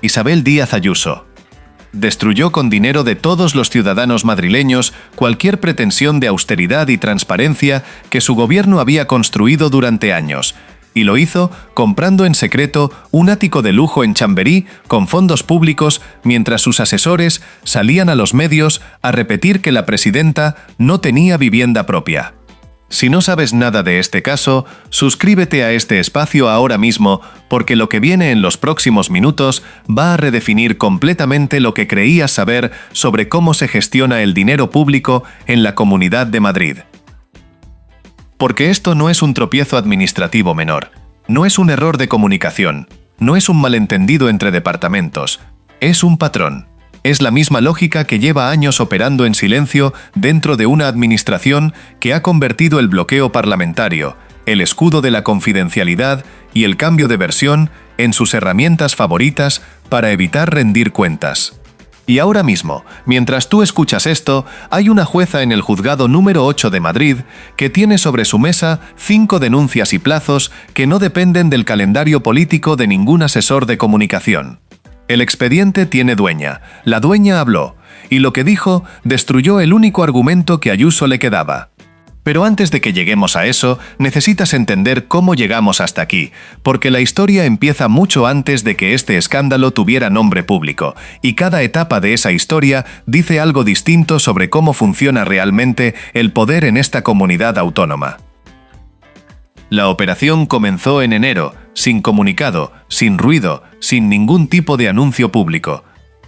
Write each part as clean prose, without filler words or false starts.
Isabel Díaz Ayuso. Destruyó con dinero de todos los ciudadanos madrileños cualquier pretensión de austeridad y transparencia que su gobierno había construido durante años, y lo hizo comprando en secreto un ático de lujo en Chamberí con fondos públicos mientras sus asesores salían a los medios a repetir que la presidenta no tenía vivienda propia. Si no sabes nada de este caso, suscríbete a este espacio ahora mismo porque lo que viene en los próximos minutos va a redefinir completamente lo que creías saber sobre cómo se gestiona el dinero público en la Comunidad de Madrid. Porque esto no es un tropiezo administrativo menor, no es un error de comunicación, no es un malentendido entre departamentos, es un patrón. Es la misma lógica que lleva años operando en silencio dentro de una administración que ha convertido el bloqueo parlamentario, el escudo de la confidencialidad y el cambio de versión en sus herramientas favoritas para evitar rendir cuentas. Y ahora mismo, mientras tú escuchas esto, hay una jueza en el juzgado número 8 de Madrid que tiene sobre su mesa 5 denuncias y plazos que no dependen del calendario político de ningún asesor de comunicación. El expediente tiene dueña, la dueña habló, y lo que dijo destruyó el único argumento que a Ayuso le quedaba. Pero antes de que lleguemos a eso, necesitas entender cómo llegamos hasta aquí, porque la historia empieza mucho antes de que este escándalo tuviera nombre público, y cada etapa de esa historia dice algo distinto sobre cómo funciona realmente el poder en esta comunidad autónoma. La operación comenzó en enero, sin comunicado, sin ruido, sin ningún tipo de anuncio público.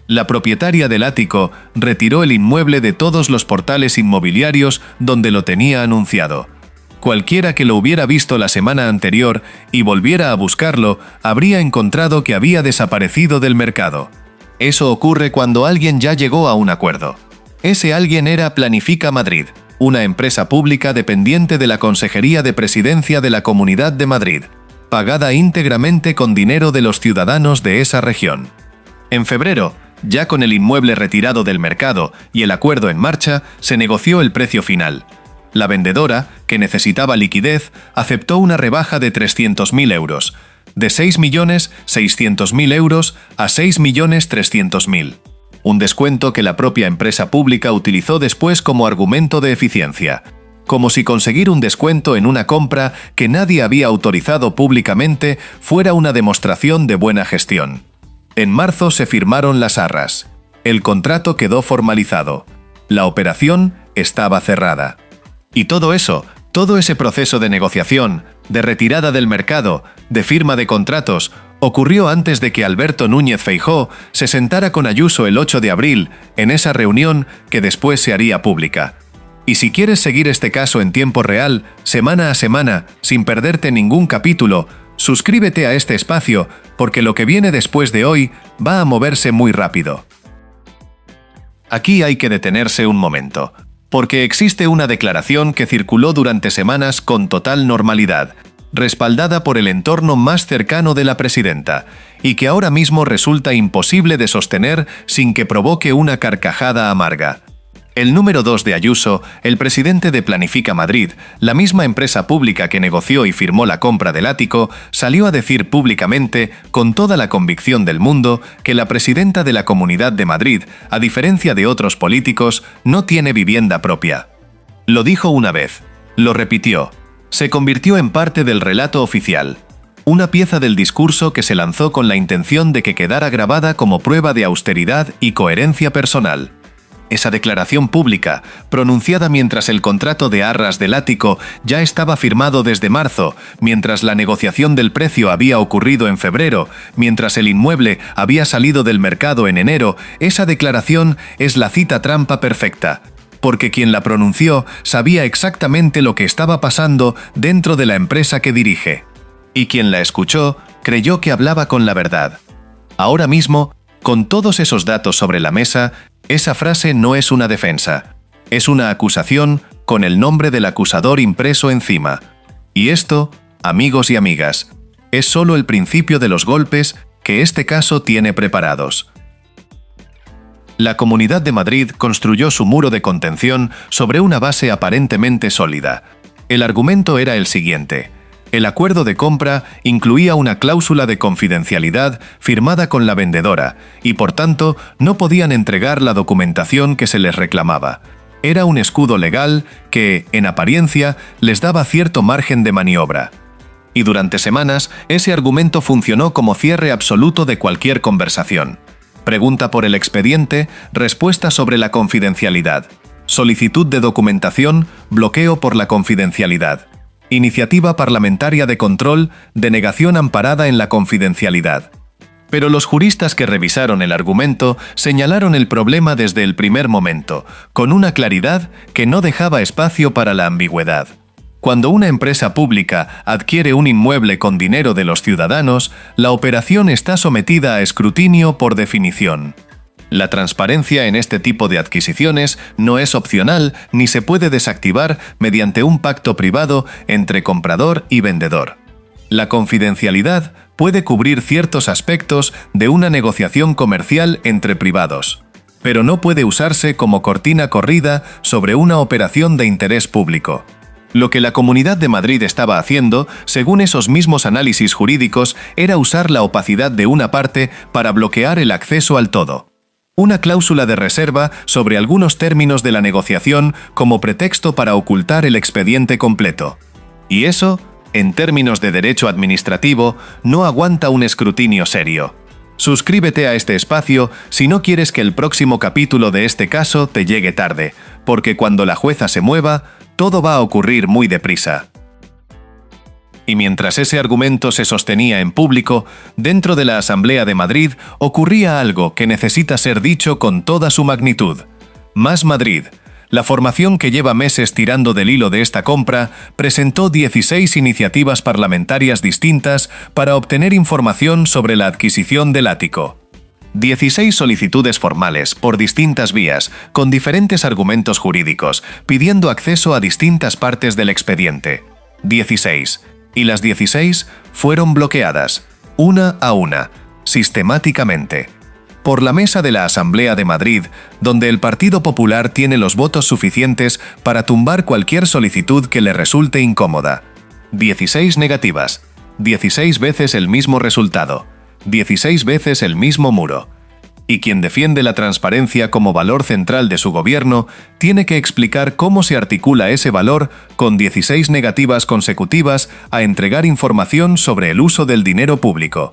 La propietaria del ático retiró el inmueble de todos los portales inmobiliarios donde lo tenía anunciado. Cualquiera que lo hubiera visto la semana anterior y volviera a buscarlo, habría encontrado que había desaparecido del mercado. Eso ocurre cuando alguien ya llegó a un acuerdo. Ese alguien era Planifica Madrid, una empresa pública dependiente de la Consejería de Presidencia de la Comunidad de Madrid, pagada íntegramente con dinero de los ciudadanos de esa región. En febrero, ya con el inmueble retirado del mercado y el acuerdo en marcha, se negoció el precio final. La vendedora, que necesitaba liquidez, aceptó una rebaja de 300.000 euros, de 6.600.000 euros a 6.300.000. Un descuento que la propia empresa pública utilizó después como argumento de eficiencia, como si conseguir un descuento en una compra que nadie había autorizado públicamente fuera una demostración de buena gestión. En marzo se firmaron las arras. El contrato quedó formalizado. La operación estaba cerrada. Y todo eso, todo ese proceso de negociación, de retirada del mercado, de firma de contratos, ocurrió antes de que Alberto Núñez Feijóo se sentara con Ayuso el 8 de abril, en esa reunión que después se haría pública. Y si quieres seguir este caso en tiempo real, semana a semana, sin perderte ningún capítulo, suscríbete a este espacio, porque lo que viene después de hoy va a moverse muy rápido. Aquí hay que detenerse un momento, porque existe una declaración que circuló durante semanas con total normalidad, respaldada por el entorno más cercano de la presidenta, y que ahora mismo resulta imposible de sostener sin que provoque una carcajada amarga. El número 2 de Ayuso, el presidente de Planifica Madrid, la misma empresa pública que negoció y firmó la compra del ático, salió a decir públicamente, con toda la convicción del mundo, que la presidenta de la Comunidad de Madrid, a diferencia de otros políticos, no tiene vivienda propia. Lo dijo una vez, lo repitió, se convirtió en parte del relato oficial, una pieza del discurso que se lanzó con la intención de que quedara grabada como prueba de austeridad y coherencia personal. Esa declaración pública, pronunciada mientras el contrato de arras del ático ya estaba firmado desde marzo, mientras la negociación del precio había ocurrido en febrero, mientras el inmueble había salido del mercado en enero, esa declaración es la cita trampa perfecta, porque quien la pronunció sabía exactamente lo que estaba pasando dentro de la empresa que dirige. Y quien la escuchó creyó que hablaba con la verdad. Ahora mismo, con todos esos datos sobre la mesa, esa frase no es una defensa, es una acusación con el nombre del acusador impreso encima. Y esto, amigos y amigas, es solo el principio de los golpes que este caso tiene preparados. La Comunidad de Madrid construyó su muro de contención sobre una base aparentemente sólida. El argumento era el siguiente: El acuerdo de compra incluía una cláusula de confidencialidad firmada con la vendedora y, por tanto, no podían entregar la documentación que se les reclamaba. Era un escudo legal que, en apariencia, les daba cierto margen de maniobra. Y durante semanas, ese argumento funcionó como cierre absoluto de cualquier conversación. Pregunta por el expediente, respuesta sobre la confidencialidad. Solicitud de documentación, bloqueo por la confidencialidad. Iniciativa parlamentaria de control, denegación amparada en la confidencialidad. Pero los juristas que revisaron el argumento señalaron el problema desde el primer momento, con una claridad que no dejaba espacio para la ambigüedad. Cuando una empresa pública adquiere un inmueble con dinero de los ciudadanos, la operación está sometida a escrutinio por definición. La transparencia en este tipo de adquisiciones no es opcional ni se puede desactivar mediante un pacto privado entre comprador y vendedor. La confidencialidad puede cubrir ciertos aspectos de una negociación comercial entre privados, pero no puede usarse como cortina corrida sobre una operación de interés público. Lo que la Comunidad de Madrid estaba haciendo, según esos mismos análisis jurídicos, era usar la opacidad de una parte para bloquear el acceso al todo. Una cláusula de reserva sobre algunos términos de la negociación como pretexto para ocultar el expediente completo. Y eso, en términos de derecho administrativo, no aguanta un escrutinio serio. Suscríbete a este espacio si no quieres que el próximo capítulo de este caso te llegue tarde, porque cuando la jueza se mueva, todo va a ocurrir muy deprisa. Y mientras ese argumento se sostenía en público, dentro de la Asamblea de Madrid ocurría algo que necesita ser dicho con toda su magnitud. Más Madrid, la formación que lleva meses tirando del hilo de esta compra, presentó 16 iniciativas parlamentarias distintas para obtener información sobre la adquisición del ático. 16 solicitudes formales, por distintas vías, con diferentes argumentos jurídicos, pidiendo acceso a distintas partes del expediente. 16. Y las 16 fueron bloqueadas, una a una, sistemáticamente, por la mesa de la Asamblea de Madrid, donde el Partido Popular tiene los votos suficientes para tumbar cualquier solicitud que le resulte incómoda. 16 negativas, 16 veces el mismo resultado. 16 veces el mismo muro. Y quien defiende la transparencia como valor central de su gobierno, tiene que explicar cómo se articula ese valor con 16 negativas consecutivas a entregar información sobre el uso del dinero público.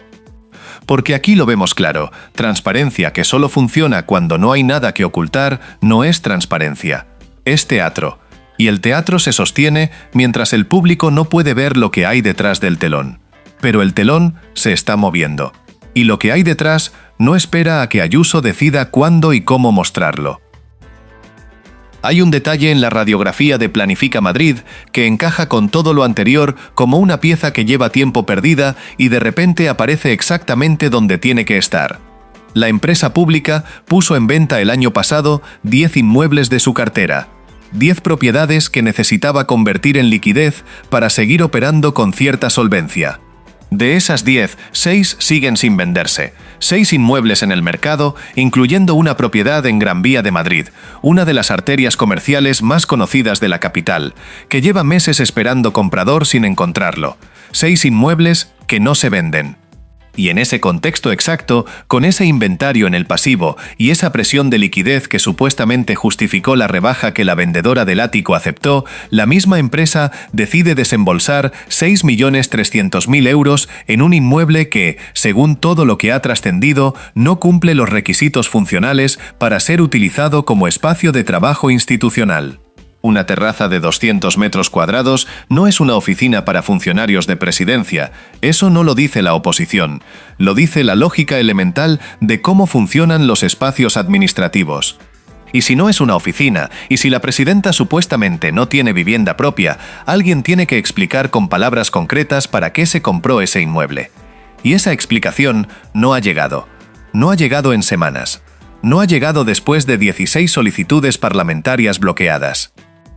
Porque aquí lo vemos claro, transparencia que solo funciona cuando no hay nada que ocultar no es transparencia, es teatro. Y el teatro se sostiene mientras el público no puede ver lo que hay detrás del telón. Pero el telón se está moviendo. Y lo que hay detrás no espera a que Ayuso decida cuándo y cómo mostrarlo. Hay un detalle en la radiografía de Planifica Madrid que encaja con todo lo anterior como una pieza que lleva tiempo perdida y de repente aparece exactamente donde tiene que estar. La empresa pública puso en venta el año pasado 10 inmuebles de su cartera, 10 propiedades que necesitaba convertir en liquidez para seguir operando con cierta solvencia. De esas 10, 6 siguen sin venderse. 6 inmuebles en el mercado, incluyendo una propiedad en Gran Vía de Madrid, una de las arterias comerciales más conocidas de la capital, que lleva meses esperando comprador sin encontrarlo. 6 inmuebles que no se venden. Y en ese contexto exacto, con ese inventario en el pasivo y esa presión de liquidez que supuestamente justificó la rebaja que la vendedora del ático aceptó, la misma empresa decide desembolsar 6.300.000 euros en un inmueble que, según todo lo que ha trascendido, no cumple los requisitos funcionales para ser utilizado como espacio de trabajo institucional. Una terraza de 200 metros cuadrados no es una oficina para funcionarios de presidencia. Eso no lo dice la oposición. Lo dice la lógica elemental de cómo funcionan los espacios administrativos. Y si no es una oficina, y si la presidenta supuestamente no tiene vivienda propia, alguien tiene que explicar con palabras concretas para qué se compró ese inmueble. Y esa explicación no ha llegado. No ha llegado en semanas. No ha llegado después de 16 solicitudes parlamentarias bloqueadas.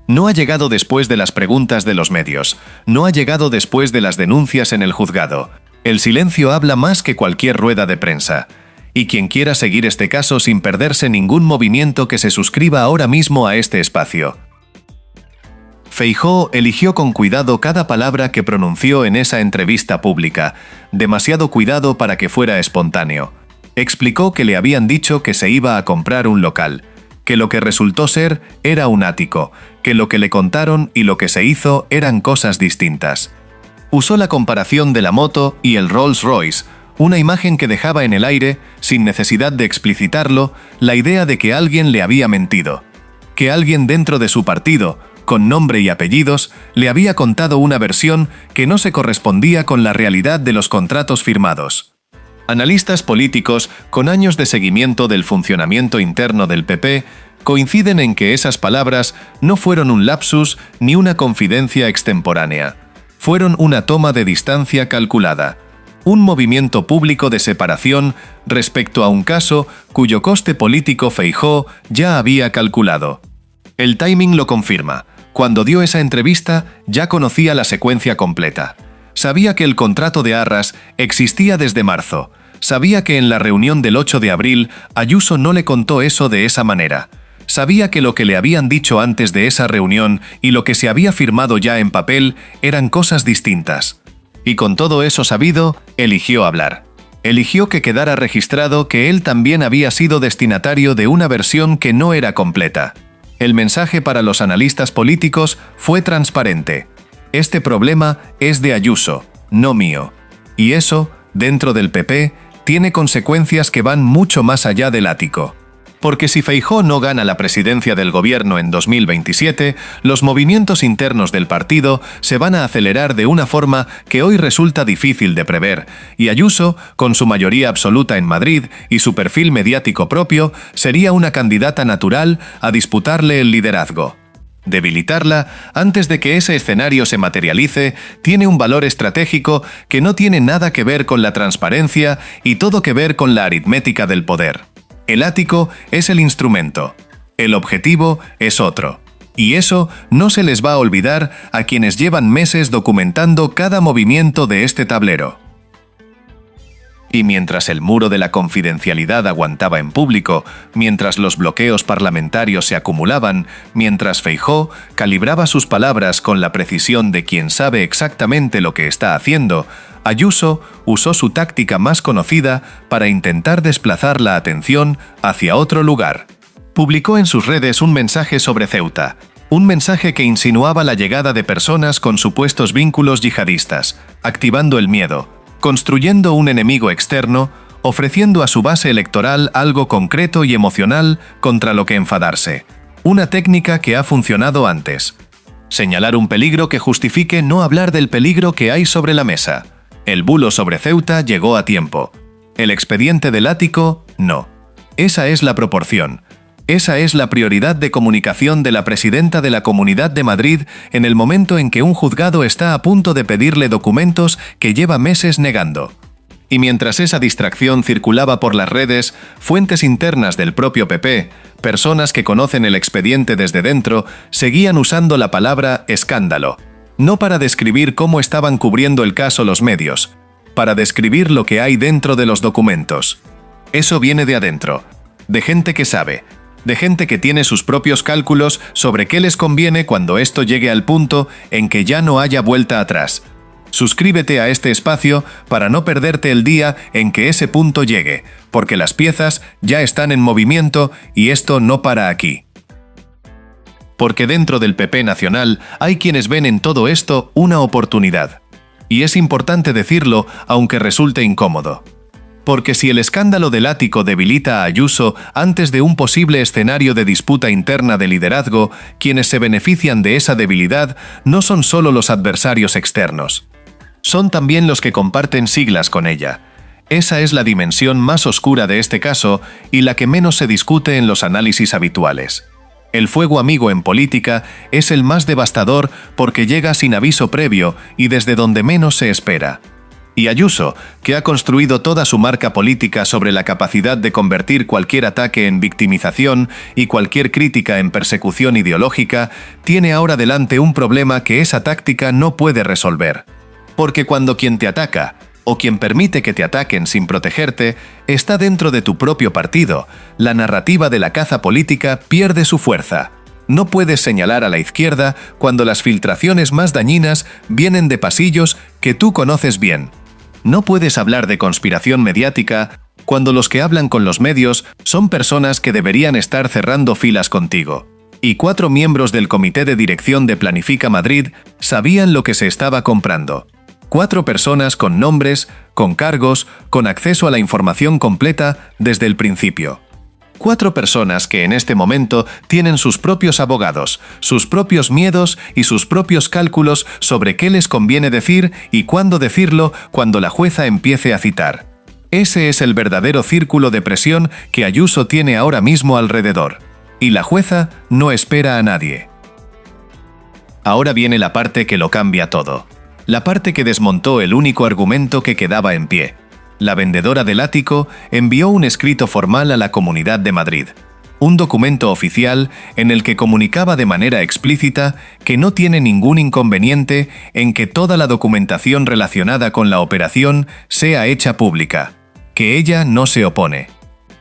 No ha llegado después de las preguntas de los medios. No ha llegado después de las denuncias en el juzgado. El silencio habla más que cualquier rueda de prensa. Y quien quiera seguir este caso sin perderse ningún movimiento que se suscriba ahora mismo a este espacio. Feijóo eligió con cuidado cada palabra que pronunció en esa entrevista pública, demasiado cuidado para que fuera espontáneo. Explicó que le habían dicho que se iba a comprar un local, que lo que resultó ser era un ático, que lo que le contaron y lo que se hizo eran cosas distintas. Usó la comparación de la moto y el Rolls Royce, una imagen que dejaba en el aire, sin necesidad de explicitarlo, la idea de que alguien le había mentido, que alguien dentro de su partido, con nombre y apellidos, le había contado una versión que no se correspondía con la realidad de los contratos firmados. Analistas políticos, con años de seguimiento del funcionamiento interno del PP, coinciden en que esas palabras no fueron un lapsus ni una confidencia extemporánea. Fueron una toma de distancia calculada, un movimiento público de separación respecto a un caso cuyo coste político Feijóo ya había calculado. El timing lo confirma. Cuando dio esa entrevista, ya conocía la secuencia completa. Sabía que el contrato de arras existía desde marzo. Sabía que en la reunión del 8 de abril, Ayuso no le contó eso de esa manera. Sabía que lo que le habían dicho antes de esa reunión y lo que se había firmado ya en papel eran cosas distintas. Y con todo eso sabido, eligió hablar. Eligió que quedara registrado que él también había sido destinatario de una versión que no era completa. El mensaje para los analistas políticos fue transparente. Este problema es de Ayuso, no mío. Y eso, dentro del PP, tiene consecuencias que van mucho más allá del ático. Porque si Feijóo no gana la presidencia del gobierno en 2027, los movimientos internos del partido se van a acelerar de una forma que hoy resulta difícil de prever, y Ayuso, con su mayoría absoluta en Madrid y su perfil mediático propio, sería una candidata natural a disputarle el liderazgo. Debilitarla, antes de que ese escenario se materialice, tiene un valor estratégico que no tiene nada que ver con la transparencia y todo que ver con la aritmética del poder. El ático es el instrumento, el objetivo es otro. Y eso no se les va a olvidar a quienes llevan meses documentando cada movimiento de este tablero. Y mientras el muro de la confidencialidad aguantaba en público, mientras los bloqueos parlamentarios se acumulaban, mientras Feijóo calibraba sus palabras con la precisión de quien sabe exactamente lo que está haciendo, Ayuso usó su táctica más conocida para intentar desplazar la atención hacia otro lugar. Publicó en sus redes un mensaje sobre Ceuta, un mensaje que insinuaba la llegada de personas con supuestos vínculos yihadistas, activando el miedo, construyendo un enemigo externo, ofreciendo a su base electoral algo concreto y emocional contra lo que enfadarse. Una técnica que ha funcionado antes. Señalar un peligro que justifique no hablar del peligro que hay sobre la mesa. El bulo sobre Ceuta llegó a tiempo. El expediente del ático, no. Esa es la proporción. Esa es la prioridad de comunicación de la presidenta de la Comunidad de Madrid en el momento en que un juzgado está a punto de pedirle documentos que lleva meses negando. Y mientras esa distracción circulaba por las redes, fuentes internas del propio PP, personas que conocen el expediente desde dentro, seguían usando la palabra escándalo. No para describir cómo estaban cubriendo el caso los medios, para describir lo que hay dentro de los documentos. Eso viene de adentro, de gente que sabe, de gente que tiene sus propios cálculos sobre qué les conviene cuando esto llegue al punto en que ya no haya vuelta atrás. Suscríbete a este espacio para no perderte el día en que ese punto llegue, porque las piezas ya están en movimiento y esto no para aquí. Porque dentro del PP nacional hay quienes ven en todo esto una oportunidad. Y es importante decirlo, aunque resulte incómodo. Porque si el escándalo del ático debilita a Ayuso antes de un posible escenario de disputa interna de liderazgo, quienes se benefician de esa debilidad no son solo los adversarios externos. Son también los que comparten siglas con ella. Esa es la dimensión más oscura de este caso y la que menos se discute en los análisis habituales. El fuego amigo en política es el más devastador porque llega sin aviso previo y desde donde menos se espera. Y Ayuso, que ha construido toda su marca política sobre la capacidad de convertir cualquier ataque en victimización y cualquier crítica en persecución ideológica, tiene ahora delante un problema que esa táctica no puede resolver. Porque cuando quien te ataca, o quien permite que te ataquen sin protegerte, está dentro de tu propio partido, la narrativa de la caza política pierde su fuerza. No puedes señalar a la izquierda cuando las filtraciones más dañinas vienen de pasillos que tú conoces bien. No puedes hablar de conspiración mediática cuando los que hablan con los medios son personas que deberían estar cerrando filas contigo. Y 4 miembros del comité de dirección de Planifica Madrid sabían lo que se estaba comprando. 4 personas con nombres, con cargos, con acceso a la información completa desde el principio. 4 personas que en este momento tienen sus propios abogados, sus propios miedos y sus propios cálculos sobre qué les conviene decir y cuándo decirlo cuando la jueza empiece a citar. Ese es el verdadero círculo de presión que Ayuso tiene ahora mismo alrededor. Y la jueza no espera a nadie. Ahora viene la parte que lo cambia todo. La parte que desmontó el único argumento que quedaba en pie. La vendedora del ático envió un escrito formal a la Comunidad de Madrid. Un documento oficial en el que comunicaba de manera explícita que no tiene ningún inconveniente en que toda la documentación relacionada con la operación sea hecha pública. Que ella no se opone.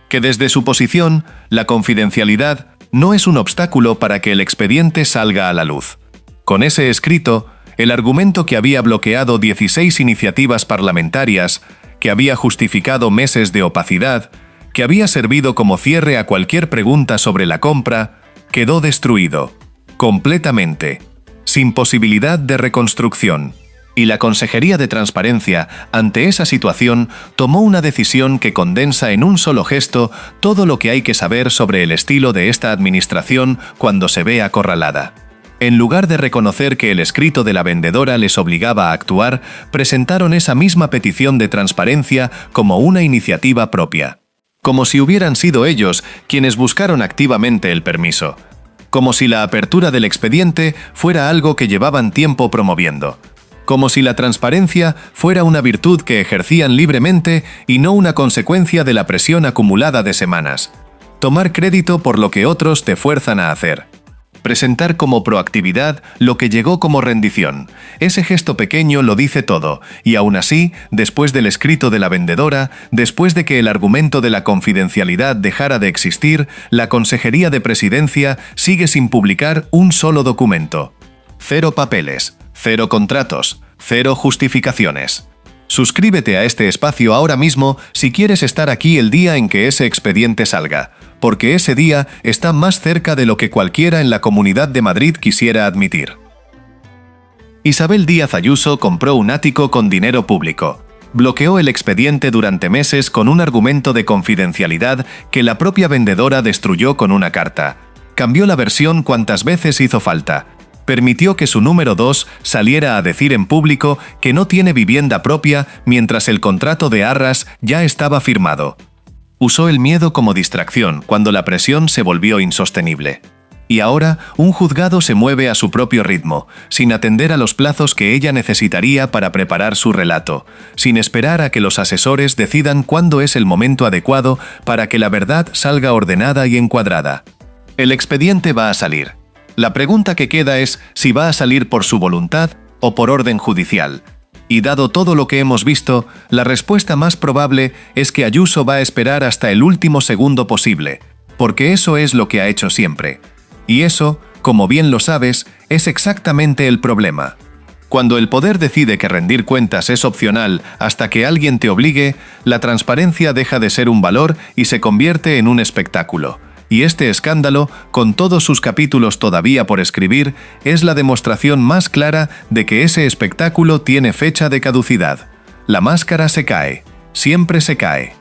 Que desde su posición, la confidencialidad no es un obstáculo para que el expediente salga a la luz. Con ese escrito, el argumento que había bloqueado 16 iniciativas parlamentarias, que había justificado meses de opacidad, que había servido como cierre a cualquier pregunta sobre la compra, quedó destruido, completamente, sin posibilidad de reconstrucción. Y la Consejería de Transparencia, ante esa situación, tomó una decisión que condensa en un solo gesto todo lo que hay que saber sobre el estilo de esta administración cuando se ve acorralada. En lugar de reconocer que el escrito de la vendedora les obligaba a actuar, presentaron esa misma petición de transparencia como una iniciativa propia. Como si hubieran sido ellos quienes buscaron activamente el permiso. Como si la apertura del expediente fuera algo que llevaban tiempo promoviendo. Como si la transparencia fuera una virtud que ejercían libremente y no una consecuencia de la presión acumulada de semanas. Tomar crédito por lo que otros te fuerzan a hacer. Presentar como proactividad lo que llegó como rendición. Ese gesto pequeño lo dice todo, y aún así, después del escrito de la vendedora, después de que el argumento de la confidencialidad dejara de existir, la Consejería de Presidencia sigue sin publicar un solo documento. 0 papeles, 0 contratos, 0 justificaciones. Suscríbete a este espacio ahora mismo si quieres estar aquí el día en que ese expediente salga, porque ese día está más cerca de lo que cualquiera en la Comunidad de Madrid quisiera admitir. Isabel Díaz Ayuso compró un ático con dinero público. Bloqueó el expediente durante meses con un argumento de confidencialidad que la propia vendedora destruyó con una carta. Cambió la versión cuantas veces hizo falta. Permitió que su número 2 saliera a decir en público que no tiene vivienda propia mientras el contrato de arras ya estaba firmado. Usó el miedo como distracción cuando la presión se volvió insostenible. Y ahora, un juzgado se mueve a su propio ritmo, sin atender a los plazos que ella necesitaría para preparar su relato, sin esperar a que los asesores decidan cuándo es el momento adecuado para que la verdad salga ordenada y encuadrada. El expediente va a salir. La pregunta que queda es si va a salir por su voluntad o por orden judicial. Y dado todo lo que hemos visto, la respuesta más probable es que Ayuso va a esperar hasta el último segundo posible, porque eso es lo que ha hecho siempre. Y eso, como bien lo sabes, es exactamente el problema. Cuando el poder decide que rendir cuentas es opcional hasta que alguien te obligue, la transparencia deja de ser un valor y se convierte en un espectáculo. Y este escándalo, con todos sus capítulos todavía por escribir, es la demostración más clara de que ese espectáculo tiene fecha de caducidad. La máscara se cae, siempre se cae.